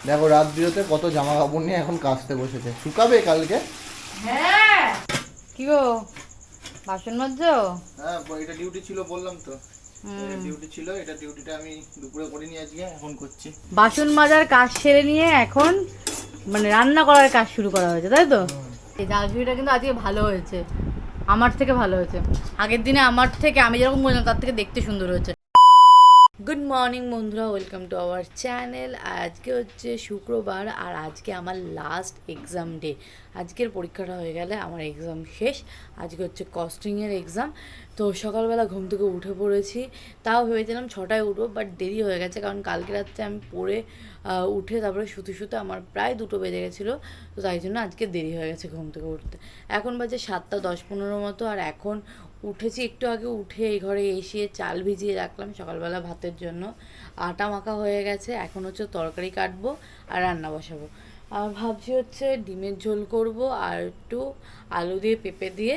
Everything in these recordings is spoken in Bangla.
দেখো রাত বিরতে কত জামা কাপড় নিয়ে এখন কাচতে বসেছে, শুকাবে কালকে। হ্যাঁ কি গো, বাসন মাজছো? হ্যাঁ, এটা ডিউটি ছিল বললাম তো। ডিউটি ছিল, এটা ডিউটিটা আমি দুপুরে করিনি, আজকে এখন করছি। বাসন মাজার কাজ সেরে নিয়ে এখন মানে রান্না করার কাজ শুরু করা হয়েছে, তাই তো? এই ঝালঝুড়িটা কিন্তু আজকে ভালো হয়েছে, আমার থেকে ভালো হয়েছে। আগের দিনে আমার থেকে আমি যেরকম বললাম তার থেকে দেখতে সুন্দর হয়েছে। গুড মর্নিং বন্ধুরা, ওয়েলকাম টু আওয়ার চ্যানেল। আজকে হচ্ছে শুক্রবার আর আজকে আমার লাস্ট এক্সাম ডে। আজকের পরীক্ষাটা হয়ে গেলে আমার এক্সাম শেষ। আজকে হচ্ছে কস্টিংয়ের এক্সাম। তো সকালবেলা ঘুম থেকে উঠে পড়েছি, তাও ভেবেছিলাম 6টায় উঠবো, বাট দেরি হয়ে গেছে কারণ কালকে রাত্রে আমি পড়ে উঠে তারপরে শুতে শুতে আমার প্রায় 2টো বেজে গেছিলো। তো তাই জন্য আজকে দেরি হয়ে গেছে ঘুম থেকে উঠতে। এখন বাজে 7:10-15 মতো, আর এখন উঠেছি একটু আগে। উঠে এই ঘরে এসে চাল ভিজিয়ে রাখলাম সকালবেলা ভাতের জন্য, আটা মাখা হয়ে গেছে। এখন হচ্ছে তরকারি কাটবো আর রান্না বসাবো। আর ভাবছি হচ্ছে ডিমের ঝোল করব আর একটু আলু দিয়ে পেঁপে দিয়ে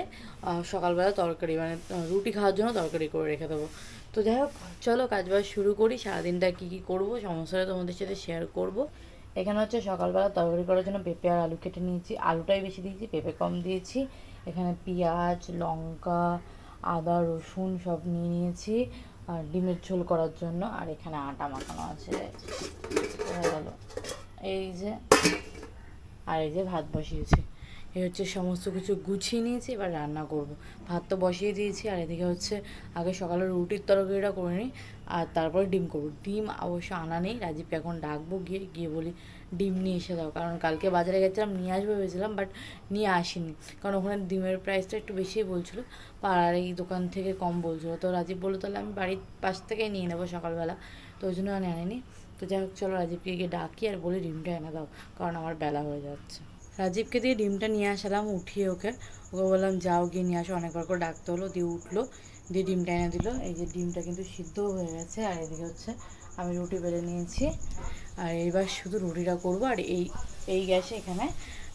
সকালবেলা তরকারি মানে রুটি খাওয়ার জন্য তরকারি করে রেখে দেবো। তো যাই হোক, চলো কাজবাজ শুরু করি। সারাদিনটা কী কী করবো সমস্যাটা তোমাদের সাথে শেয়ার করব। এখানে হচ্ছে সকালবেলা তরকারি করার জন্য পেঁপে আর আলু কেটে নিয়েছি, আলুটাই বেশি দিয়েছি, পেঁপে কম দিয়েছি। এখানে পেঁয়াজ, লঙ্কা, আদা, রসুন সব নিয়ে নিয়েছি আর ডিমের ঝোল করার জন্য। আর এখানে আটা মাখানো আছে, হয়ে গেল এই যে। আর এই যে ভাত বসিয়েছি। এই হচ্ছে সমস্ত কিছু গুছিয়ে নিয়েছি, এবার রান্না করব। ভাত তো বসিয়ে দিয়েছি, আর এদিকে হচ্ছে আগে সকালে রুটির তরকারিটা করে নিই আর তারপরে ডিম করবো। ডিম অবশ্য আনা নেই, রাজীবকে এখন ডাকবো, গিয়ে গিয়ে বলি ডিম নিয়ে এসে দাও। কারণ কালকে বাজারে গেছিলাম, নিয়ে আসবো ভেবেছিলাম, বাট নিয়ে আসিনি কারণ ওখানে ডিমের প্রাইসটা একটু বেশিই বলছিলো, পাড়ার এই দোকান থেকে কম বলছিলো। তো রাজীব বললো তাহলে আমি বাড়ির পাশ থেকেই নিয়ে নেবো সকালবেলা, তো ওই জন্য আমি আনিনি। তো যাই হোক, চলো রাজীবকে গিয়ে ডাকি আর বলি ডিমটা এনে দাও, কারণ আমার বেলা হয়ে যাচ্ছে। রাজীবকে দিয়ে ডিমটা নিয়ে আসলাম, উঠিয়ে ওকে বললাম যাও গিয়ে নিয়ে আসো। অনেকবার করে ডাকতে হলো, দিয়ে উঠলো, দিয়ে ডিমটা এনে দিল। এই যে ডিমটা কিন্তু সিদ্ধ হয়ে গেছে। আর এদিকে হচ্ছে আমি রুটি বেলে নিয়েছি, আর এইবার শুধু রুটিটা করবো। আর এই গ্যাসে এখানে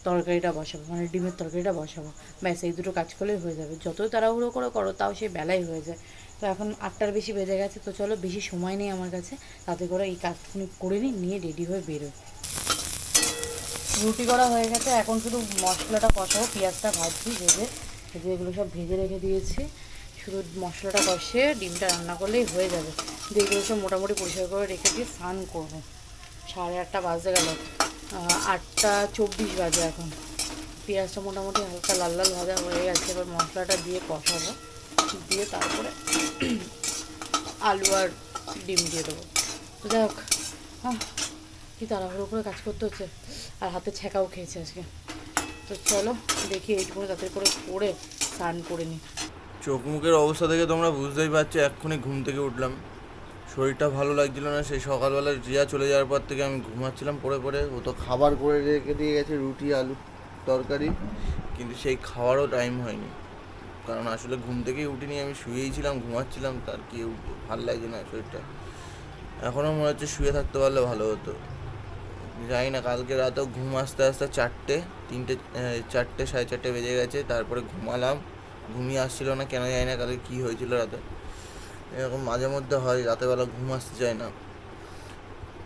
তরকারিটা বসাবো, মানে ডিমের তরকারিটা বসাবো। ব্যাস এই দুটো কাজ করলেই হয়ে যাবে। যতই তাড়াহুড়ো করো তাও সেই বেলাই হয়ে যায়। তো এখন 8টার বেশি বেজে গেছে, তো চলো বেশি সময় নেই আমার কাছে, তাতে করে এই কাজটুকু করে নিয়ে রেডি হয়ে বেরোই। রুটি করা হয়ে গেছে, এখন শুধু মশলাটা কষাবো। পেঁয়াজটা ভাজছি, ভেজে এগুলো সব ভেজে রেখে দিয়েছি। শুধু মশলাটা কষে ডিমটা রান্না করলেই হয়ে যাবে। দিয়ে এগুলো সব মোটামুটি পরিষ্কার করে রেখে দিয়ে স্নান করবো। 8:30 বাজতে গেল, 8:24 বাজে এখন। পেঁয়াজটা মোটামুটি হালকা লাল লাল ভাজা হয়ে গেছে, এবার মশলাটা দিয়ে কষাবো, দিয়ে তারপরে আলু আর ডিম দিয়ে দেবো। তো যাই হোক, কি তাড়াহুড়ো করে কাজ করতে হচ্ছে, আর হাতে ছ্যাঁকাও খেয়েছে আজকে। তো চলো দেখি এইটুকু তাড়াতাড়ি করে পড়ে স্নান করে নিই। চোখ মুখের অবস্থা দেখে তোমরা বুঝতেই পারছো, এক্ষুনি ঘুম থেকে উঠলাম। শরীরটা ভালো লাগছিল না, সেই সকালবেলা রিয়া চলে যাওয়ার পর থেকে আমি ঘুমাচ্ছিলাম পড়ে পড়ে। ও তো খাবার করে রেখে দিয়ে গেছে, রুটি আলু তরকারি, কিন্তু সেই খাওয়ারও টাইম হয়নি। কারণ আসলে ঘুম থেকেই উঠিনি, আমি শুয়েই ছিলাম, ঘুমাচ্ছিলাম, তার কি ভালো লাগছে না শরীরটা। এখনও মনে হচ্ছে শুয়ে থাকতে পারলে ভালো হতো। জানি না, কালকে রাতেও ঘুম আসতে আসতে 4টে 4:30 বেজে গেছে, তারপরে ঘুমালাম। ঘুমিয়ে আসছিল না কেন জানি না, কালকে কী হয়েছিল রাতে। এরকম মাঝে মধ্যে হয়, রাতেরবেলা ঘুম আসতে চায় না।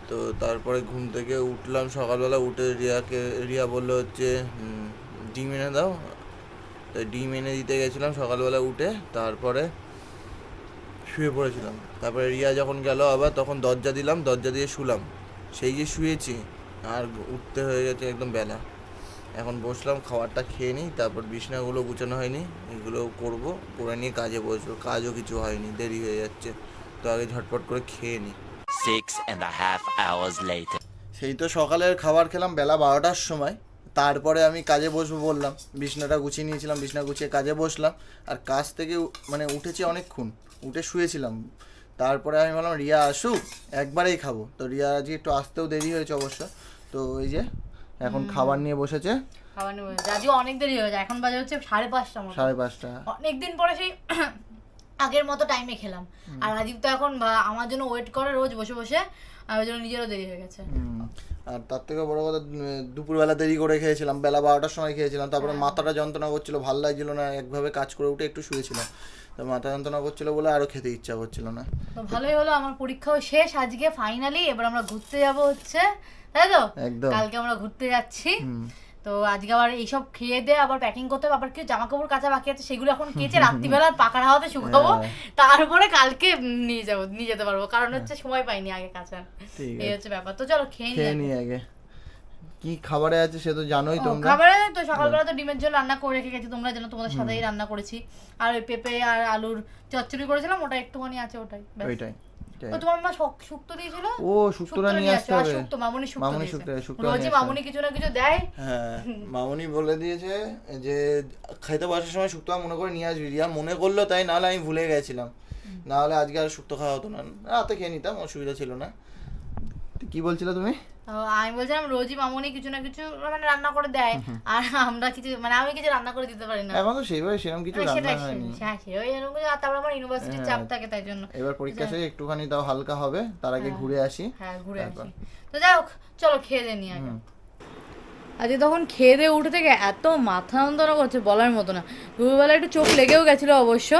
তো তারপরে ঘুম থেকে উঠলাম সকালবেলা, উঠে রিয়া বললো হচ্ছে ডিম এনে দাও। তো ডিম এনে দিতে গেছিলাম সকালবেলা উঠে, তারপরে শুয়ে পড়েছিলাম। তারপরে রিয়া যখন গেল আবার, তখন দরজা দিলাম, দরজা দিয়ে শুলাম। সেই যে শুয়েছি আর উঠতে হয়ে গেছে একদম বেলা। এখন বসলাম, খাবারটা খেয়ে নিই, তারপর বিছানাগুলো গুছানো হয়নি, এগুলো করবো, করে নিয়ে কাজে বসবো। কাজও কিছু হয়নি, দেরি হয়ে যাচ্ছে, তো আগে ঝটপট করে খেয়ে নিই। 6.5 hours later. সেই তো সকালের খাবার খেলাম বেলা 12টার সময়। তারপরে আমি কাজে বসবো বললাম, বিছনাটা গুছিয়ে নিয়েছিলাম, বিছনা গুছিয়ে কাজে বসলাম। আর কাজ থেকে মানে উঠেছি অনেকক্ষণ, উঠে শুয়েছিলাম। তারপরে আমি বললাম রিয়া আসুক, একবারেই খাবো। তো রিয়া আজকে একটু আসতেও দেরি হয়েছে অবশ্য। তো ওই যে এখন খাবার নিয়ে বসেছে। খাবার নেবো, যদিও অনেক দেরি হয়ে যায়, এখন বাজে হচ্ছে 5:30 মতো। 5:30। অনেকদিন পরে সেই আগের মতো টাইমে খেলাম। আর রাজীব তো এখন আমার জন্য ওয়েট করে রোজ বসে বসে, আর ওই জন্য নিজেরও দেরি হয়ে গেছে। আর তার থেকে বড় কথা, দুপুরবেলা দেরি করে খেয়েছিলাম, বেলা 12টার সময় খেয়েছিলাম। তারপরে মাথাটা যন্ত্রণা করছিল, ভালো লাগছিল না, একভাবে কাজ করে উঠে একটু শুয়েছিলাম। তো মাথা যন্ত্রণা করছিল বলে আরও খেতে ইচ্ছা করছিল না। তো ভালোই হলো, আমার পরীক্ষাও শেষ আজকে ফাইনালি। এবার আমরা ঘুরতে যাব হচ্ছে তাই তো একদম। কালকে আমরা ঘুরতে যাচ্ছি, হুম। তো আজকে আবার এইসব খেয়ে দিয়ে আবার প্যাকিং করতে হবে, আবার কিছু জামা কাপড় কাচা বাকি আছে, সেগুলো এখন কেচে রাত্রিবেলা পাকার হাওয়াতে শুকাবো, তারপরে কালকে নিয়ে যেতে পারবো, কারণ হচ্ছে সময় পাইনি আগে কাচা। ঠিক এই হচ্ছে ব্যাপার। তো চলো খেয়ে খেয়ে নিই নিই আগে। কি খাবারে আছে সে তো জানোই তোমরা। খাবারে তো সকালবেলা তো ডিমের ঝোল রান্না করে রেখে গেছি, তোমরা জানো, তোমাদের সাথেই রান্না করেছি। আর ওই পেঁপে আর আলুর চচ্চড়ি করেছিলাম, ওটা একটুখানি আছে, ওটাই ব্যাস। ওইটাই। ও তোমার মা শুক্তো দিয়েছিল, ও শুক্তোটা নিয়ে আসতে হবে। শুক্তো মামুনি শুক্তো শুক্তো রোজই মামুনি কিছু না কিছু দেয়। হ্যাঁ, মামুনি বলে দিয়েছে যে খাইতে বসার সময় শুক্তো মনে করে নিয়ে আসবি। রিয়া মনে করলো তাই, নাহলে আমি ভুলে গেছিলাম, নাহলে আজকে আর শুক্তো খাওয়া হতো না, রাতে খেয়ে নিতাম, অসুবিধা ছিল না। কি বলছিলে তুমি? আমি বলছিলাম রোজই মামুনি কিছু না কিছু মানে রান্না করে দেয়, আর আমরা কিছু মানে আমি কিছু রান্না করে দিতে পারি না। এখন তো সেইভাবে সেরকম কিছু রান্না হয়নি। হ্যাঁ ওই এরকম কিছু, আর তারপর আমার ইউনিভার্সিটির চাপ থাকে, তাই জন্য এবার পরীক্ষা শেষে একটুখানি তাও হালকা হবে, তার আগে ঘুরে আসি। হ্যাঁ ঘুরে আসি। তো যাই হোক চলো খেয়ে দিয়ে নি আগে। আজকে তখন খেয়ে দিয়ে উঠে থেকে এত মাথা যন্ত্রণা করছে বলার মতো না, দুপুরবেলা একটু চোখ লেগেও গেছিলো অবশ্য,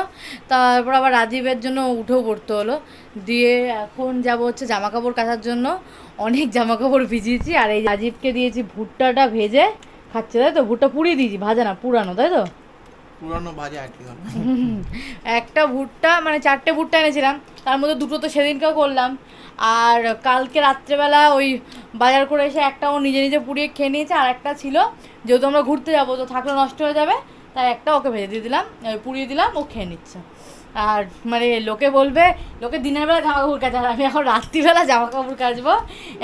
তারপর আবার রাজীবের জন্য উঠেও পড়তে হলো। দিয়ে এখন যাবো হচ্ছে জামা কাপড় কাচার জন্য, অনেক জামা কাপড় ভিজিয়েছি, আর এই রাজীবকে দিয়েছি ভুট্টাটা ভেজে খাচ্ছে, তাই তো? ভুট্টা পুড়িয়ে দিয়েছি, ভাজা না পুরানো, তাই তো? পুরানো ভাজা আর কি হলো। একটা ভুট্টা মানে 4টে ভুট্টা এনেছিলাম, তার মধ্যে 2টো তো সেদিনকেও করলাম, আর কালকে রাত্রেবেলা ওই বাজার করে এসে একটাও নিজে নিজে পুড়িয়ে খেয়ে নিয়েছে, আর একটা ছিল যেহেতু আমরা ঘুরতে যাবো তো থাকলে নষ্ট হয়ে যাবে, তাই একটা ওকে ভেজে দিয়ে দিলাম, পুড়িয়ে দিলাম, ও খেয়ে নিচ্ছে। আর মানে লোকে বলবে, লোকে দিনের বেলা জামা কাপড় কাচে, আর আমি এখন রাত্রিবেলা জামা কাপড় কাচবো,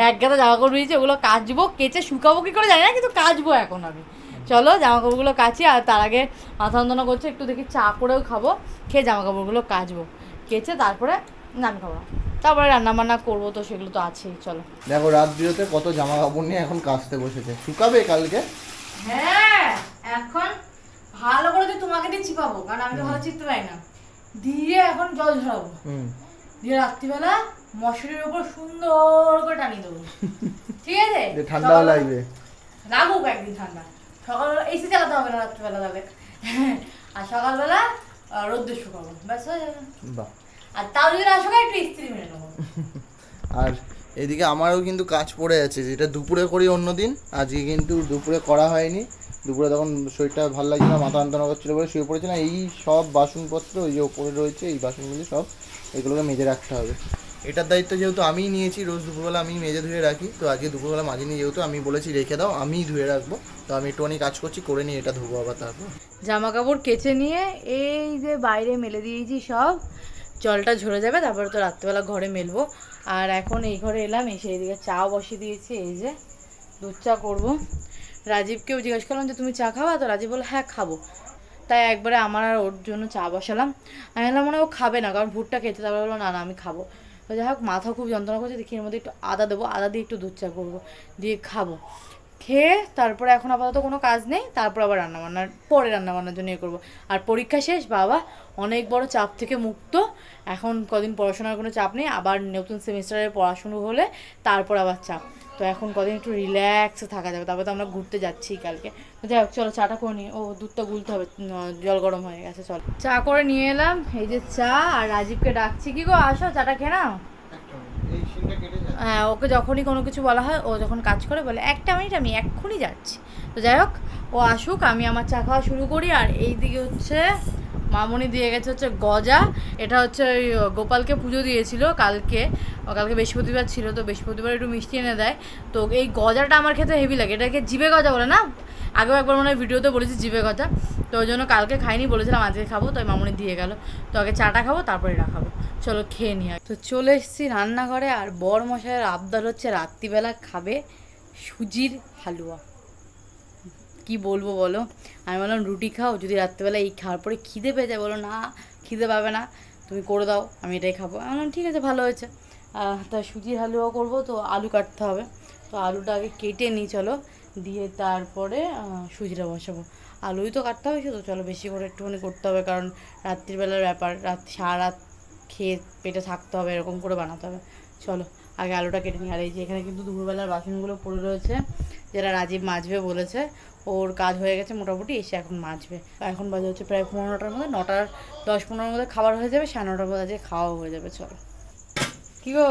এক গাদা জামা কাপড় দিয়েছি, ওগুলো কাচবো, কেচে শুকাবো কী করে জানি না, কিন্তু কাচবো এখন আমি। চলো জামা কাপড়গুলো কাচি, আর তার আগে মাথা যন্ত্রণা করছে, একটু দেখি চা করেও খাবো, খেয়ে জামা কাপড়গুলো কাচবো, কেচে তারপরে নাম খাবো, তারপরে রান্না বান্না করবো, তো সেগুলো তো আছেই। চলো দেখো রাত বিরতে কত জামা কাপড় নিয়ে এখন কাচতে বসেছে, শুকাবে কালকে। হ্যাঁ এখন ভালো করে তো তোমাকে দিয়ে চিপাবো, কারণ আমি তো ভালো চিপতে পারি না, দিয়ে এখন জল ঝরাবো, দিয়ে রাত্রিবেলা মশারির উপর সুন্দর করে টানিয়ে দেবো, ঠিক আছে? ঠান্ডাও লাগবে, লাগুক একদিন ঠান্ডা, সকালবেলা এসি চালাতে হবে না, রাত্রিবেলা যাবে, আর সকালবেলা রোদ্দুর শুকাবো, ব্যাস হয়ে যাবে। বাহ। আর তাও যদি না শুকায় একটু ইস্ত্রি মেরে নেবো। আর এদিকে আমারও কিন্তু কাজ পড়ে আছে, যেটা দুপুরে করি অন্যদিন, আজকে কিন্তু দুপুরে করা হয়নি। দুপুরে তখন শরীরটা ভালো লাগছিল না, মাথা যন্ত্রণা করছিল বলে শুয়ে পড়েছিলাম। এই সব বাসনপত্র ওই যে ওপরে রয়েছে, এই বাসনগুলি সব এগুলোকে মেজে রাখতে হবে। এটার দায়িত্ব যেহেতু আমিই নিয়েছি, রোজ দুপুরবেলা আমি মেজে ধুয়ে রাখি, তো আজকে দুপুরবেলা মাজিনি, যেহেতু আমি বলেছি রেখে দাও, আমিই ধুয়ে রাখবো, তো আমি একটুখানি কাজ করছি, করে নিয়ে এটা ধুবো আবার। তারপর জামা কাপড় কেচে নিয়ে এই যে বাইরে মেলে দিয়েছি সব, জলটা ঝরে যাবে, তারপরে তো রাত্রেবেলা ঘরে মেলবো। আর এখন এই ঘরে এলাম, এসে এইদিকে চাও বসিয়ে দিয়েছি, এই যে দুধ চা করবো। রাজীবকেও জিজ্ঞেস করলাম যে তুমি চা খাওয়া, তো রাজীব বললো হ্যাঁ খাবো, তাই একবারে আমার আর ওর জন্য চা বসালাম। আমি বললাম মনে ও খাবে না, কারণ ভুট্টা খেতে, তারপরে বললো না না আমি খাবো। তো যাই হোক মাথা খুব যন্ত্রণা করছে, দেখি এর মধ্যে একটু আদা দেবো, আদা দিয়ে একটু দুধ চা করবো, দিয়ে খাবো। খেয়ে তারপরে এখন আপাতত কোনো কাজ নেই, তারপর আবার রান্নাবান্নার পরে রান্নাবান্নার জন্য ইয়ে করবো। আর পরীক্ষা শেষ, বাবা অনেক বড় চাপ থেকে মুক্ত, এখন কদিন পড়াশোনার কোনো চাপ নেই, আবার নতুন সেমিস্টারের পড়াশুনো হলে তারপর আবার চাপ, তো এখন কদিন একটু রিল্যাক্সে থাকা যাবে, তারপর তো আমরা ঘুরতে যাচ্ছি কালকে। তো যাই হোক চলো চাটা করে নিই, ও দুধটা গুলতে হবে, জল গরম হয়ে গেছে, চলো চা করে নিয়ে এলাম, এই যে চা। আর রাজীবকে ডাকছি, কি গো আসো চাটা খেয়ে নাও। হ্যাঁ ওকে যখনই কোনো কিছু বলা হয়, ও যখন কাজ করে বলে 1 মিনিট আমি এক্ষুনি যাচ্ছি। তো যাই হোক ও আসুক, আমি আমার চা খাওয়া শুরু করি। আর এই দিকে হচ্ছে মামনি দিয়ে গেছে হচ্ছে গজা, এটা হচ্ছে ওই গোপালকে পুজো দিয়েছিল কালকে, কালকে বৃহস্পতিবার ছিল, তো বৃহস্পতিবার একটু মিষ্টি এনে দেয়, তো এই গজাটা আমার খেতে হেভি লাগে, এটাকে জিবে গজা বলে না, আগেও একবার মনে হয় ভিডিওতে বলেছি জিবে গজা, তো ওই জন্য কালকে খাইনি, বলেছিলাম আজকে খাবো, তো মামনি দিয়ে গেল, তো আগে চাটা খাবো তারপরে এটা খাবো। চলো খেয়ে নিই। তো চলে এসেছি রান্নাঘরে, আর বর মশাইয়ের আবদার হচ্ছে রাত্রিবেলা খাবে সুজির হালুয়া। কি বলবো বলো, আমি বললাম রুটি খাও, যদি রাত্রিবেলা এই খাওয়ার পরে খিদে পেয়ে যায়, বলো না খিদে পাবে না, তুমি করে দাও আমি এটাই খাবো। আমি বললাম ঠিক আছে ভালো হয়েছে। তা সুজির হালুয়া করবো, তো আলু কাটতে হবে, তো আলুটা আগে কেটে নিই চলো, দিয়ে তারপরে সুজিটা বসাবো। আলুই তো কাটতে হবে, তো চলো বেশি করে একটুখানি করতে হবে, কারণ রাত্রিবেলার ব্যাপার, সারা রাত খেয়ে পেটে থাকতে হবে, এরকম করে বানাতে হবে। চলো আগে আলুটা কেটে নিই। আর এই যে এখানে কিন্তু দুপুরবেলার বাসনগুলো পড়ে রয়েছে, যেটা রাজীব মাজবে বলেছে, ওর কাজ হয়ে গেছে মোটামুটি, এসে এখন মাজবে। এখন বাজে হচ্ছে প্রায় 15টার মধ্যে, 9টার 10-15 মধ্যে খাবার হয়ে যাবে, 9:30 মধ্যে খাওয়াও হয়ে যাবে। চলো কি গো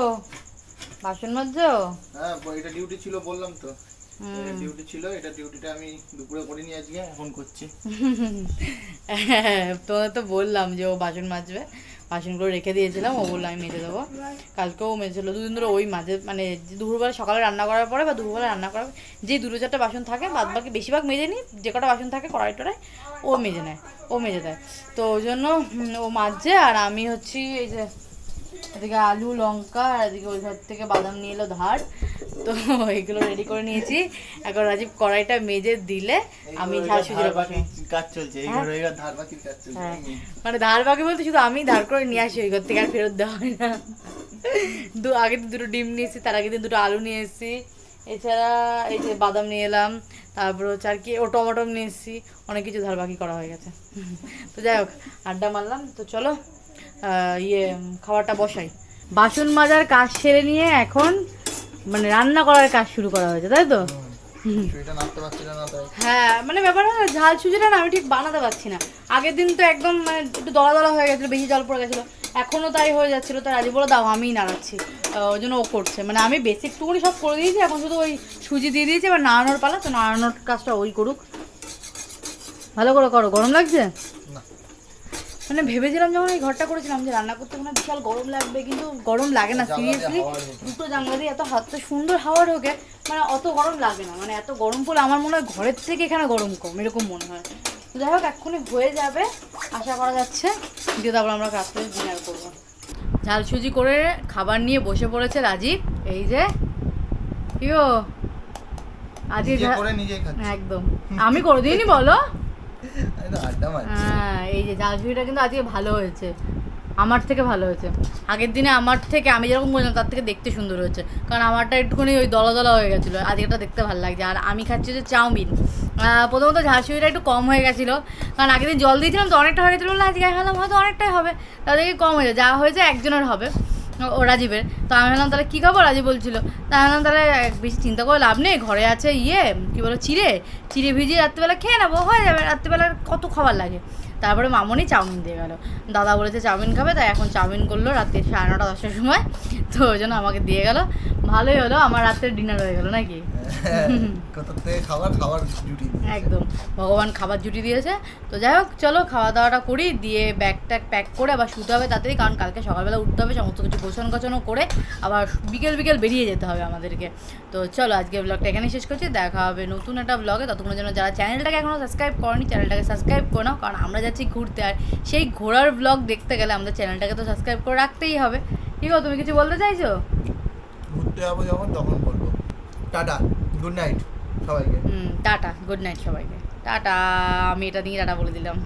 বাসন মাজছো? হ্যাঁ, এটা ডিউটি ছিল বললাম তো। এটা ডিউটি ছিল, এটা ডিউটিটা আমি দুপুরে করে নিয়ে আজকে এখন করছি। তোমাকে তো বললাম যে ও বাসন মাজবে, বাসনগুলো রেখে দিয়েছিলাম, ও বললো আমি মেজে দেবো। কালকেও মেজেছিল, দুদিন ধরে ওই মাঝে মানে দুপুরবেলা সকালে রান্না করার পরে বা দুপুরবেলা রান্না করার যে দুটো চারটে বাসন থাকে বাদ বাকি বেশিরভাগ মেজে নিই, যে কটা বাসন থাকে কড়াই টড়াই ও মেজে নেয়, ও মেজে দেয়। তো ওই জন্য ও মাজছে, আর আমি হচ্ছি এই যে এদিকে আলু লঙ্কা, আর এদিকে ওই ঘর থেকে বাদাম নিয়ে এলো ধার, তো এইগুলো রেডি করে নিয়েছি। এখন রাজীব কড়াইটা মেজে দিলে আমি ঝাল সুজিটা বসাবো। কাজ চলছে এই ঘরে, এবার ধার বাকির কাজ চলছে। হ্যাঁ, মানে ধার বাকি বলতে শুধু আমি ধার করে নিয়ে আসি ওই ঘর থেকে, আর ফেরত দেওয়া হয় না। আগের দিন দুটো ডিম নিয়ে এসেছি, তার আগের দিন দুটো আলু নিয়ে এসেছি, এছাড়া এই যে বাদাম নিয়ে এলাম, তারপর হচ্ছে আর কি ও টমেটো নিয়ে এসেছি, অনেক কিছু ধার বাকি করা হয়ে গেছে। তো যাই হোক, আড্ডা মারলাম, তো চলো খাবারটা বসাই। বাসন মাজার কাজ সেরে নিয়ে এখন মানে রান্না করার কাজ শুরু করা হয়েছে, তাই তো? এটা নাড়তে পারছি না তাই। হ্যাঁ, মানে ব্যাপার হলো ঝাল সুজিটা না আমি ঠিক বানাতে পারছি না। আগের দিন তো একদম মানে একটু দলা দলা হয়ে গেছিলো, বেশি জল পড়ে গেছিলো, এখনও তাই হয়ে যাচ্ছিলো। তো রাজি বলে দাও আমিই নাড়াচ্ছি, ওই জন্য ও করছে, মানে আমি বেসিকটুকুনি সব করে দিয়েছি, এখন শুধু ওই সুজি দিয়ে দিয়েছি, এবার নাড়ানোর পালা, তো নাড়ানোর কাজটা ওই করুক। ভালো করে করো, গরম লাগছে? না, মানে ভেবেছিলাম যখন এই ঘরটা করেছিলাম যে রান্না করতে মানে বিশাল গরম লাগবে, কিন্তু গরম লাগে না সিরিয়াসলি। দুটো জানলা দিয়ে এত হাতে সুন্দর হাওয়া ঢোকে, মানে অত গরম লাগে না। মানে এত গরম পড়লে আমার মনে হয় ঘরের থেকে এখানে গরম কম, এরকম মনে হয়। যাই হোক, এক্ষুনি হয়ে যাবে আশা করা যাচ্ছে, দিয়ে তারপর আমরা রাত্রে ডিনার করবো। ঝাল সুজি করে খাবার নিয়ে বসে পড়েছে রাজীব, এই যে ইয়ো আজকে নিজেই খাচ্ছি একদম আমি করে দিইনি বলো। আড্ডা মারছি। হ্যাঁ, এই যে ঝাল সুজিটা কিন্তু আজকে ভালো হয়েছে, আমার থেকে ভালো হয়েছে। আগের দিনে আমার থেকে আমি যেরকম বললাম তার থেকে দেখতে সুন্দর হয়েছে, কারণ আমারটা একটুখানি ওই দলা দলা হয়ে গেছিলো, আজকেটা দেখতে ভালো লাগছে। আর আমি খাচ্ছি যে চাউমিন। প্রথমত ঝাল সুজিটা একটু কম হয়ে গেছিলো, কারণ আগের দিন জল দিয়েছিলাম তো অনেকটা হয়ে গেছিলো, আজকে খেলাম হয়তো অনেকটাই হবে, তাদেরকে কম হয়েছে, যা হয়েছে একজনের হবে, ও রাজীবের। তো আমি ভাবলাম তাহলে কী খাবো, রাজীব বলছিল, তা ভাবলাম তাহলে বেশি চিন্তা করে লাভ নেই, ঘরে আছে কী বলো চিড়ে ভিজিয়ে রাত্রিবেলা খেয়ে নেবো, হয়ে যাবে, রাত্রিবেলা কত খাবার লাগে। তারপরে মামনি চাউমিন দিয়ে গেলো, দাদা বলেছে চাউমিন খাবে, তাই এখন চাউমিন করলো রাত্রি 9:30 10টার সময়, তো ওই জন্য আমাকে দিয়ে গেলো, ভালোই হলো, আমার রাত্রের ডিনার হয়ে গেলো নাকি। কোথা থেকে খাবার জুটি দিয়েছে। একদম ভগবান খাবার জুটি দিয়েছে। তো যাই হোক, চলো খাওয়া দাওয়াটা করি, দিয়ে ব্যাগ ট্যাগ প্যাক করে আবার শুতে হবে তাড়াতাড়ি, কারণ কালকে সকালবেলা উঠতে হবে, সমস্ত কিছু গোছানো করে আবার বিকেল বেরিয়ে যেতে হবে আমাদেরকে। তো চলো আজকে ব্লগটা এখানেই শেষ করছি, দেখা হবে নতুন একটা ব্লগে। ততক্ষণের জন্য যারা চ্যানেলটাকে এখনও সাবস্ক্রাইব করেনি, চ্যানেলটাকে সাবস্ক্রাইব করে নাও, কারণ আমরা যাচ্ছি ঘুরতে, আর সেই ঘোরার ব্লগ দেখতে গেলে আমাদের চ্যানেলটাকে তো সাবস্ক্রাইব করে রাখতেই হবে। ঠিক আছে, তুমি কিছু বলতে চাইছো? ঘুরতে যাবো যখন তখন বলবো। টাটা, গুড নাইট সবাইকে। টাটা, গুড নাইট সবাইকে, টাটা। আমি এটা নিয়ে টাটা বলে দিলাম।